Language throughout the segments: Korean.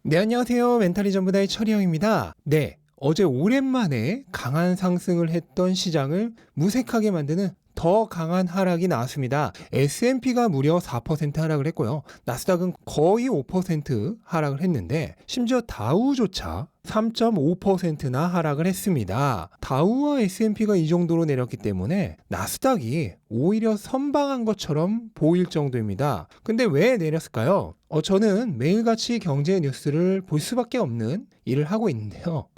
네, 안녕하세요. 멘탈이 전부다의 철이형입니다. 네, 어제 오랜만에 강한 상승을 했던 시장을 무색하게 만드는 더 강한 하락이 나왔습니다. S&P가 무려 4% 하락을 했고요. 나스닥은 거의 5% 하락을 했는데 심지어 다우조차 3.5%나 하락을 했습니다. 다우와 S&P가 이 정도로 내렸기 때문에 나스닥이 오히려 선방한 것처럼 보일 정도입니다. 근데 왜 내렸을까요? 저는 매일같이 경제 뉴스를 볼 수밖에 없는 일을 하고 있는데요.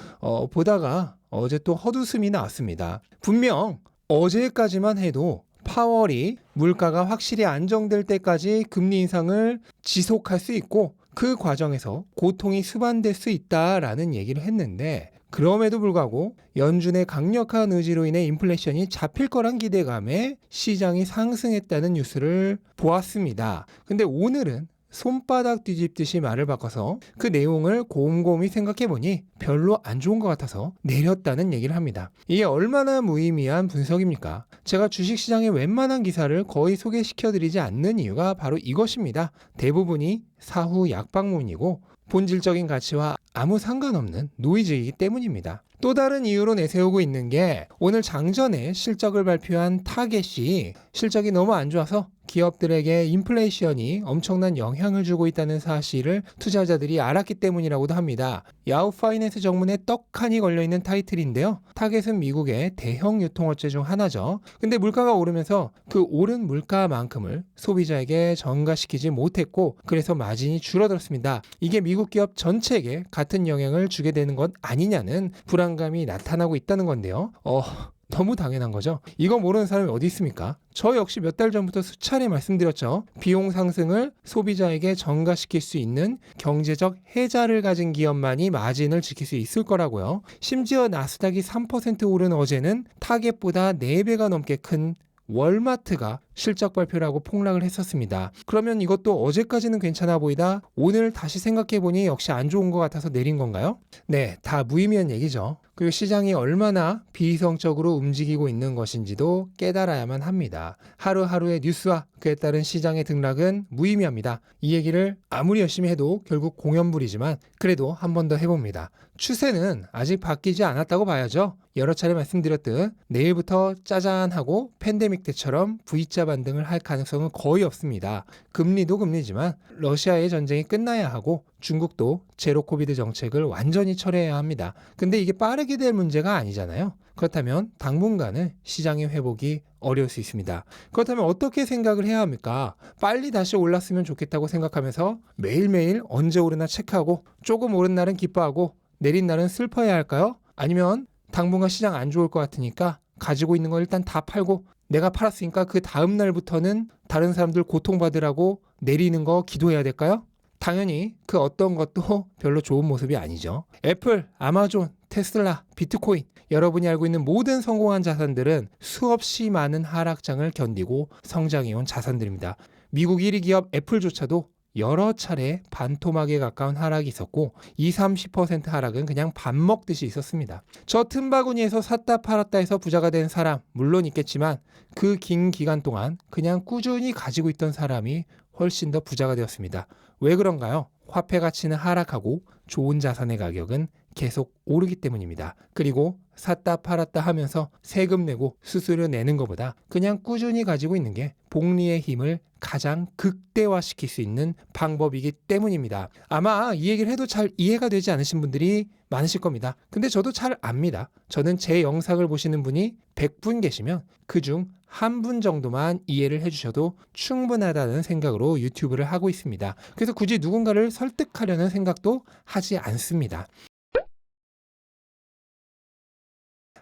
보다가 어제 또 헛웃음이 나왔습니다. 분명 어제까지만 해도 파월이 물가가 확실히 안정될 때까지 금리 인상을 지속할 수 있고 그 과정에서 고통이 수반될 수 있다라는 얘기를 했는데 그럼에도 불구하고 연준의 강력한 의지로 인해 인플레이션이 잡힐 거란 기대감에 시장이 상승했다는 뉴스를 보았습니다. 근데 오늘은 손바닥 뒤집듯이 말을 바꿔서 그 내용을 곰곰이 생각해보니 별로 안 좋은 것 같아서 내렸다는 얘기를 합니다. 이게 얼마나 무의미한 분석입니까? 제가 주식시장의 웬만한 기사를 거의 소개시켜드리지 않는 이유가 바로 이것입니다. 대부분이 사후 약방문이고 본질적인 가치와 아무 상관없는 노이즈이기 때문입니다. 또 다른 이유로 내세우고 있는 게 오늘 장전에 실적을 발표한 타겟이 실적이 너무 안 좋아서 기업들에게 인플레이션이 엄청난 영향을 주고 있다는 사실을 투자자들이 알았기 때문이라고도 합니다. 야후 파이낸스 정문에 떡하니 걸려있는 타이틀인데요. 타겟은 미국의 대형 유통업체 중 하나죠. 근데 물가가 오르면서 그 오른 물가만큼을 소비자에게 전가시키지 못했고 그래서 마진이 줄어들었습니다. 이게 미국 기업 전체에게 같은 영향을 주게 되는 것 아니냐는 불안감이 나타나고 있다는 건데요. 너무 당연한 거죠. 이거 모르는 사람이 어디 있습니까? 저 역시 몇 달 전부터 수차례 말씀드렸죠. 비용 상승을 소비자에게 전가시킬 수 있는 경제적 해자를 가진 기업만이 마진을 지킬 수 있을 거라고요. 심지어 나스닥이 3% 오른 어제는 타겟보다 4배가 넘게 큰 월마트가 실적 발표를 하고 폭락을 했었습니다. 그러면 이것도 어제까지는 괜찮아 보이다 오늘 다시 생각해보니 역시 안 좋은 것 같아서 내린 건가요? 네, 다 무의미한 얘기죠. 그리고 시장이 얼마나 비이성적으로 움직이고 있는 것인지도 깨달아야만 합니다. 하루하루의 뉴스와 그에 따른 시장의 등락은 무의미합니다. 이 얘기를 아무리 열심히 해도 결국 공연불이지만 그래도 한 번 더 해봅니다. 추세는 아직 바뀌지 않았다고 봐야죠. 여러 차례 말씀드렸듯 내일부터 짜잔하고 팬데믹 때처럼 V자 반등을 할 가능성은 거의 없습니다. 금리도 금리지만 러시아의 전쟁이 끝나야 하고 중국도 제로 코비드 정책을 완전히 철회해야 합니다. 근데 이게 빠르게 될 문제가 아니잖아요. 그렇다면 당분간은 시장의 회복이 어려울 수 있습니다. 그렇다면 어떻게 생각을 해야 합니까? 빨리 다시 올랐으면 좋겠다고 생각하면서 매일매일 언제 오르나 체크하고 조금 오른 날은 기뻐하고 내린 날은 슬퍼해야 할까요? 아니면 당분간 시장 안 좋을 것 같으니까 가지고 있는 거 일단 다 팔고 내가 팔았으니까 그 다음 날부터는 다른 사람들 고통받으라고 내리는 거 기도해야 될까요? 당연히 그 어떤 것도 별로 좋은 모습이 아니죠. 애플, 아마존, 테슬라, 비트코인 여러분이 알고 있는 모든 성공한 자산들은 수없이 많은 하락장을 견디고 성장해온 자산들입니다. 미국 1위 기업 애플조차도 여러 차례 반토막에 가까운 하락이 있었고 20-30% 하락은 그냥 밥 먹듯이 있었습니다. 저 틈바구니에서 샀다 팔았다 해서 부자가 된 사람 물론 있겠지만 그 긴 기간 동안 그냥 꾸준히 가지고 있던 사람이 훨씬 더 부자가 되었습니다. 왜 그런가요? 화폐 가치는 하락하고 좋은 자산의 가격은 계속 오르기 때문입니다. 그리고 샀다 팔았다 하면서 세금 내고 수수료 내는 것보다 그냥 꾸준히 가지고 있는 게 복리의 힘을 가장 극대화시킬 수 있는 방법이기 때문입니다. 아마 이 얘기를 해도 잘 이해가 되지 않으신 분들이 많으실 겁니다. 근데 저도 잘 압니다. 저는 제 영상을 보시는 분이 100분 계시면 그중 한 분 정도만 이해를 해주셔도 충분하다는 생각으로 유튜브를 하고 있습니다. 그래서 굳이 누군가를 설득하려는 생각도 하지 않습니다.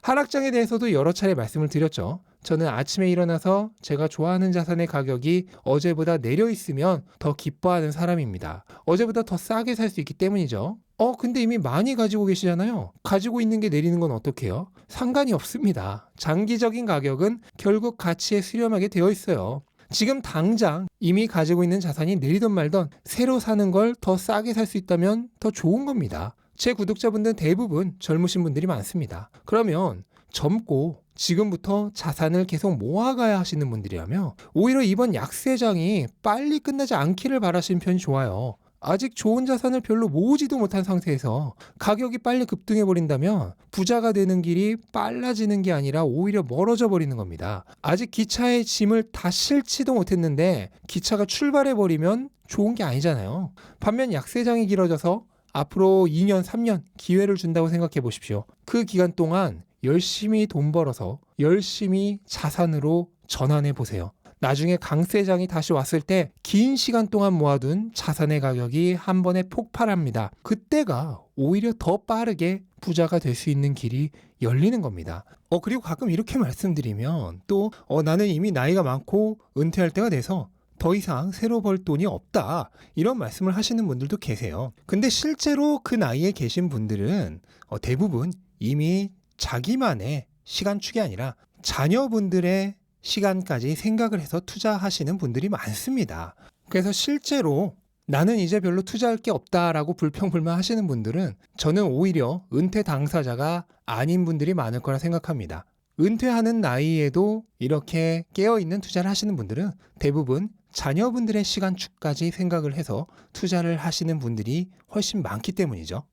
하락장에 대해서도 여러 차례 말씀을 드렸죠. 저는 아침에 일어나서 제가 좋아하는 자산의 가격이 어제보다 내려 있으면 더 기뻐하는 사람입니다. 어제보다 더 싸게 살 수 있기 때문이죠. 근데 이미 많이 가지고 계시잖아요. 가지고 있는 게 내리는 건 어떡해요? 상관이 없습니다. 장기적인 가격은 결국 가치에 수렴하게 되어 있어요. 지금 당장 이미 가지고 있는 자산이 내리던 말던 새로 사는 걸 더 싸게 살 수 있다면 더 좋은 겁니다. 제 구독자분들은 대부분 젊으신 분들이 많습니다. 그러면 젊고 지금부터 자산을 계속 모아가야 하시는 분들이라면 오히려 이번 약세장이 빨리 끝나지 않기를 바라시는 편이 좋아요. 아직 좋은 자산을 별로 모으지도 못한 상태에서 가격이 빨리 급등해 버린다면 부자가 되는 길이 빨라지는 게 아니라 오히려 멀어져 버리는 겁니다. 아직 기차에 짐을 다 싣지도 못했는데 기차가 출발해 버리면 좋은 게 아니잖아요. 반면 약세장이 길어져서 앞으로 2년, 3년 기회를 준다고 생각해 보십시오. 그 기간 동안 열심히 돈 벌어서 열심히 자산으로 전환해 보세요. 나중에 강세장이 다시 왔을 때 긴 시간 동안 모아둔 자산의 가격이 한 번에 폭발합니다. 그때가 오히려 더 빠르게 부자가 될 수 있는 길이 열리는 겁니다. 그리고 가끔 이렇게 말씀드리면 또 나는 이미 나이가 많고 은퇴할 때가 돼서 더 이상 새로 벌 돈이 없다, 이런 말씀을 하시는 분들도 계세요. 근데 실제로 그 나이에 계신 분들은 대부분 이미 자기만의 시간축이 아니라 자녀분들의 시간까지 생각을 해서 투자하시는 분들이 많습니다. 그래서 실제로 나는 이제 별로 투자할 게 없다라고 불평불만 하시는 분들은 저는 오히려 은퇴 당사자가 아닌 분들이 많을 거라 생각합니다. 은퇴하는 나이에도 이렇게 깨어있는 투자를 하시는 분들은 대부분 자녀분들의 시간축까지 생각을 해서 투자를 하시는 분들이 훨씬 많기 때문이죠.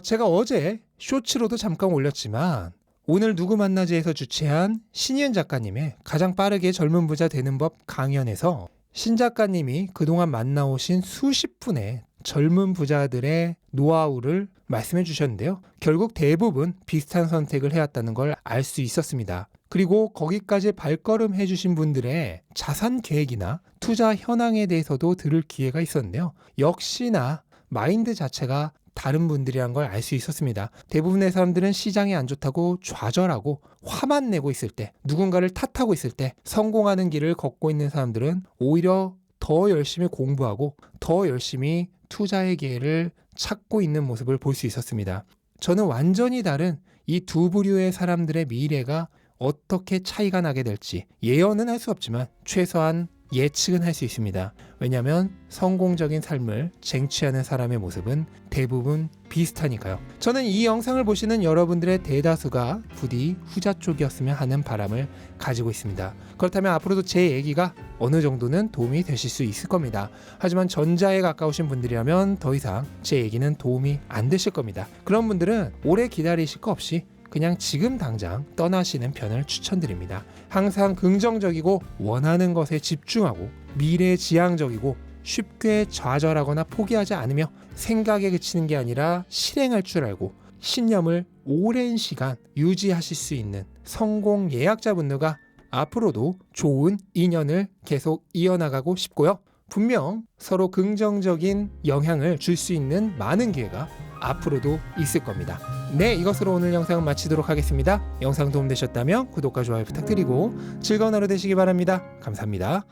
제가 어제 쇼츠로도 잠깐 올렸지만 오늘 누구 만나지에서 주최한 신희은 작가님의 가장 빠르게 젊은 부자 되는 법 강연에서 신 작가님이 그동안 만나오신 수십 분의 젊은 부자들의 노하우를 말씀해 주셨는데요. 결국 대부분 비슷한 선택을 해왔다는 걸 알 수 있었습니다. 그리고 거기까지 발걸음 해주신 분들의 자산 계획이나 투자 현황에 대해서도 들을 기회가 있었는데요. 역시나 마인드 자체가 다른 분들이란 걸 알 수 있었습니다. 대부분의 사람들은 시장이 안 좋다고 좌절하고 화만 내고 있을 때, 누군가를 탓하고 있을 때, 성공하는 길을 걷고 있는 사람들은 오히려 더 열심히 공부하고 더 열심히 투자의 기회를 찾고 있는 모습을 볼 수 있었습니다. 저는 완전히 다른 이 두 부류의 사람들의 미래가 어떻게 차이가 나게 될지 예언은 할 수 없지만 최소한 예측은 할 수 있습니다. 왜냐하면 성공적인 삶을 쟁취하는 사람의 모습은 대부분 비슷하니까요. 저는 이 영상을 보시는 여러분들의 대다수가 부디 후자 쪽이었으면 하는 바람을 가지고 있습니다. 그렇다면 앞으로도 제 얘기가 어느 정도는 도움이 되실 수 있을 겁니다. 하지만 전자에 가까우신 분들이라면 더 이상 제 얘기는 도움이 안 되실 겁니다. 그런 분들은 오래 기다리실 거 없이 그냥 지금 당장 떠나시는 편을 추천드립니다. 항상 긍정적이고 원하는 것에 집중하고 미래지향적이고 쉽게 좌절하거나 포기하지 않으며 생각에 그치는 게 아니라 실행할 줄 알고 신념을 오랜 시간 유지하실 수 있는 성공 예약자분들과 앞으로도 좋은 인연을 계속 이어나가고 싶고요. 분명 서로 긍정적인 영향을 줄 수 있는 많은 기회가 앞으로도 있을 겁니다. 네, 이것으로 오늘 영상은 마치도록 하겠습니다. 영상 도움되셨다면 구독과 좋아요 부탁드리고 즐거운 하루 되시기 바랍니다. 감사합니다.